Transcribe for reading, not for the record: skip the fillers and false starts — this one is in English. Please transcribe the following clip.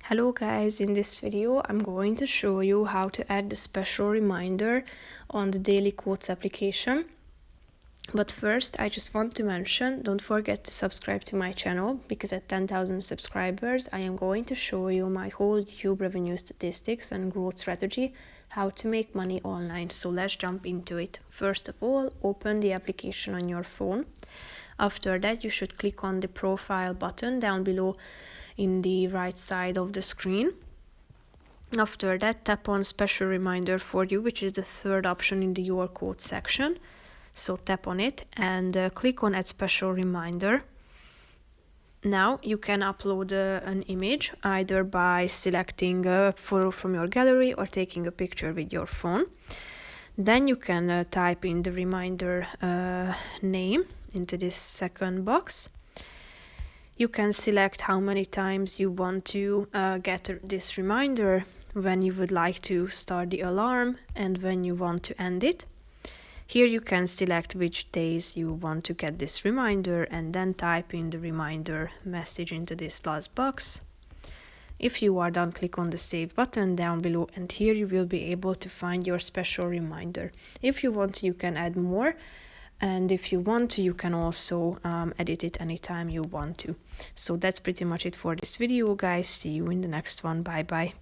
Hello guys, in this video I'm going to show you how to add the special reminder on the Daily Quotes application. But first I just want to mention, don't forget to subscribe to my channel, because at 10,000 subscribers I am going to show you my whole YouTube revenue statistics and growth strategy, how to make money online. So let's jump into it. First of all, open the application on your phone. After that you should click on the profile button down below in the right side of the screen. After that, tap on special reminder for you, which is the third option in the your quote section. So tap on it and click on add special reminder. Now you can upload an image either by selecting a photo from your gallery or taking a picture with your phone. Then you can type in the reminder name into this second box. You can select how many times you want to get this reminder, when you would like to start the alarm, and when you want to end it. Here you can select which days you want to get this reminder and then type in the reminder message into this last box. If you are done, click on the save button down below, and here you will be able to find your special reminder. If you want, you can add more. And if you want to, you can also edit it anytime you want to. So that's pretty much it for this video, guys. See you in the next one. Bye bye.